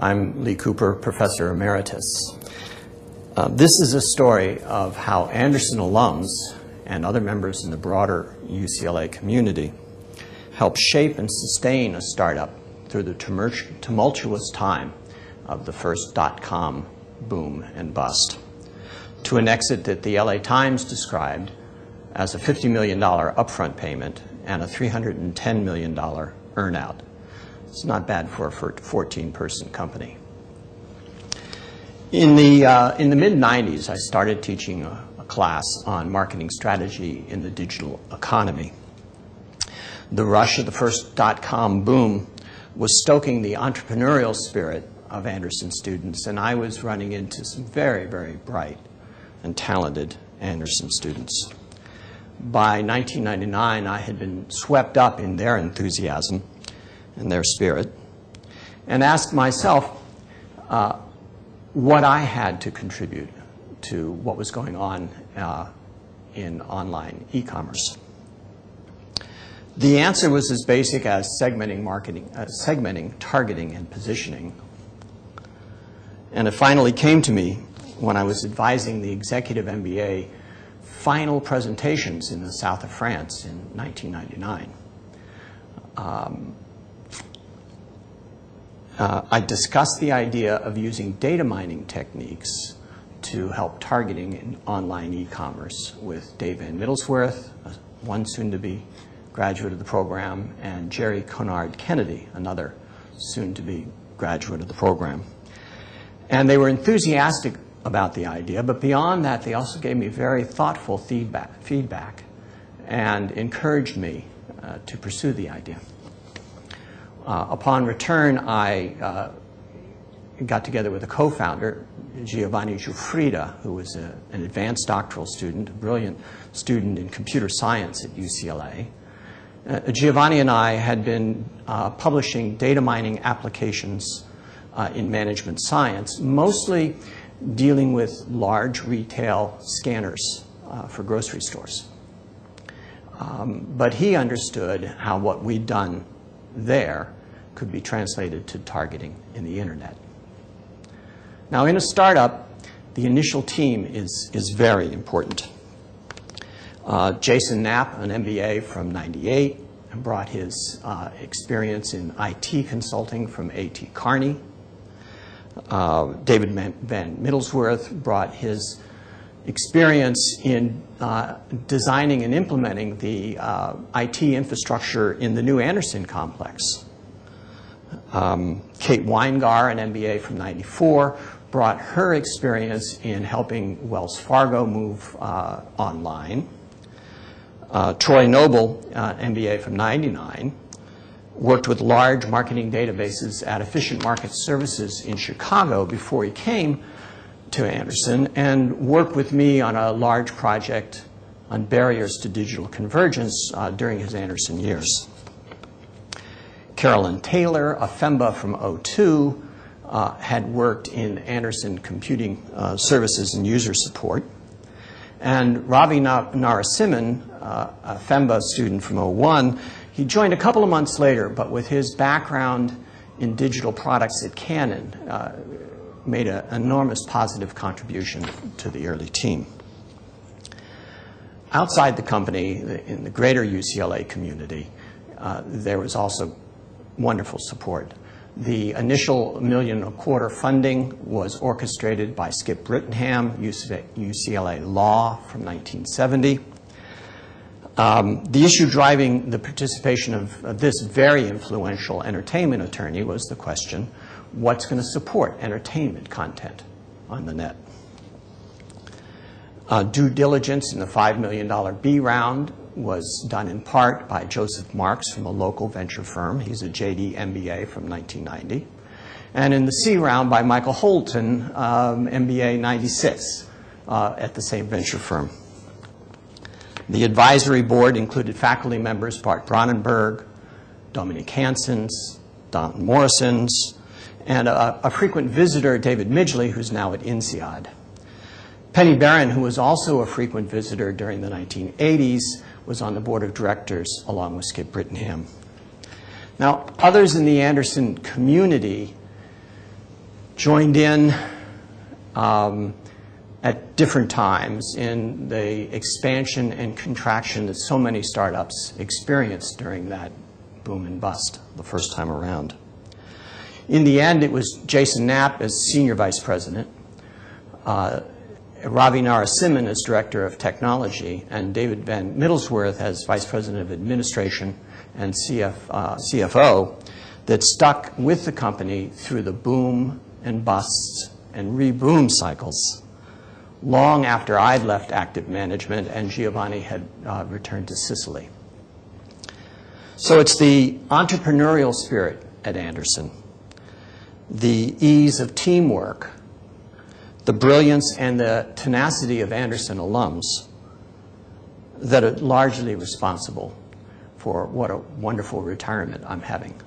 I'm Lee Cooper, Professor Emeritus. This is a story of how Anderson alums and other members in the broader UCLA community helped shape and sustain a startup through the tumultuous time of the first dot-com boom and bust, to an exit that the LA Times described as a $50 million upfront payment and a $310 million earnout. It's not bad for a 14-person company. In the mid-90s, I started teaching a class on marketing strategy in the digital economy. The rush of the first dot-com boom was stoking the entrepreneurial spirit of Anderson students, and I was running into some very, very bright and talented Anderson students. By 1999, I had been swept up in their enthusiasm and their spirit, and asked myself what I had to contribute to what was going on in online e-commerce. The answer was as basic as segmenting marketing, segmenting, targeting, and positioning. And it finally came to me when I was advising the executive MBA final presentations in the south of France in 1999. I discussed the idea of using data mining techniques to help targeting in online e-commerce with Dave Van Middlesworth, one soon-to-be graduate of the program, and Jerry Conard Kennedy, another soon-to-be graduate of the program. And they were enthusiastic about the idea, but beyond that, they also gave me very thoughtful feedback and encouraged me to pursue the idea. Upon return, I got together with a co-founder, Giovanni Giuffrida, who was an advanced doctoral student, a brilliant student in computer science at UCLA. Giovanni and I had been publishing data mining applications in management science, mostly dealing with large retail scanners for grocery stores. But he understood how what we'd done there could be translated to targeting in the internet. Now, in a startup, the initial team is very important. Jason Knapp, an MBA from '98, brought his experience in IT consulting from A.T. Kearney. David Van Middlesworth brought his experience in designing and implementing the IT infrastructure in the new Anderson complex. Kate Weingar, an MBA from '94, brought her experience in helping Wells Fargo move online. Troy Noble, MBA from '99, worked with large marketing databases at Efficient Market Services in Chicago before he came to Anderson, and worked with me on a large project on barriers to digital convergence during his Anderson years. Carolyn Taylor, a FEMBA from '02, had worked in Anderson Computing Services and User Support. And Ravi Narasimhan, a FEMBA student from '01, he joined a couple of months later, but with his background in digital products at Canon, made an enormous positive contribution to the early team. Outside the company, in the greater UCLA community, there was also wonderful support. The initial $1.25 million funding was orchestrated by Skip Brittenham, UCLA Law from 1970. The issue driving the participation of this very influential entertainment attorney was the question, what's going to support entertainment content on the net? Due diligence in the $5 million B round was done in part by Joseph Marks from a local venture firm. He's a JD MBA from 1990. And in the C round by Michael Holton, MBA 96, at the same venture firm. The advisory board included faculty members Bart Bronnenberg, Dominic Hansens, Don Morrisons, and a frequent visitor, David Midgley, who's now at INSEAD. Penny Barron, who was also a frequent visitor during the 1980s, was on the board of directors along with Skip Brittenham. Now, others in the Anderson community joined in at different times in the expansion and contraction that so many startups experienced during that boom and bust the first time around. In the end, it was Jason Knapp as Senior Vice President, Ravi Narasimhan as Director of Technology, and David Van Middlesworth as Vice President of Administration and CFO that stuck with the company through the boom and busts and re-boom cycles long after I'd left active management and Giovanni had returned to Sicily. So it's the entrepreneurial spirit at Anderson, the ease of teamwork, the brilliance and the tenacity of Anderson alums that are largely responsible for what a wonderful retirement I'm having.